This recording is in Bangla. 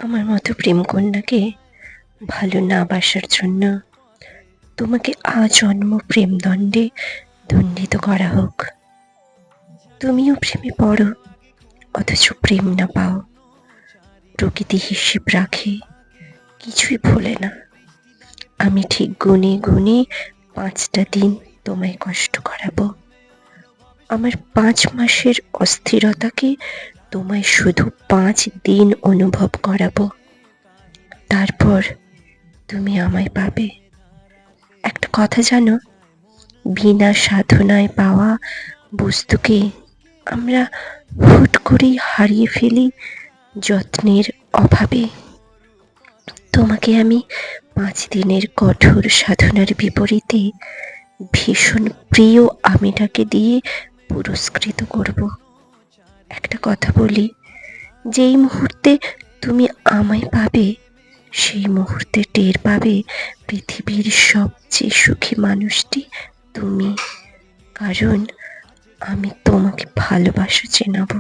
আমার মতো প্রেমকন্যাকে ভালো না বাসার জন্য তোমাকে আজন্ম প্রেমদণ্ডে দণ্ডিত করা হোক। তুমিও প্রেমে পড়ো, অথচ প্রেম না পাও। প্রকৃতি হিসেব রাখে, কিছুই ভোলে না। আমি ঠিক গুনে গুনে 5টা দিন তোমায় কষ্ট করাবো। আমার 5 মাসের অস্থিরতাকে তোমায় শুধু 5 দিন অনুভব করাবো। তারপর তুমি আমায় পাবে। একটা কথা জানো, বিনা সাধনায় পাওয়া বস্তুকে আমরা হুট করেই হারিয়ে ফেলি যত্নের অভাবে। তোমাকে আমি 5 দিনের কঠোর সাধনার বিপরীতে ভীষণ প্রিয় আমিটাকে দিয়ে পুরস্কৃত করব। একটা কথা বলি, যেই মুহূর্তে তুমি আমায় পাবে সেই মুহূর্তে টের পাবে পৃথিবীর সবচেয়ে সুখী মানুষটি তুমি। কারণ আমি তোমাকে ভালোবাসা চেনাবো।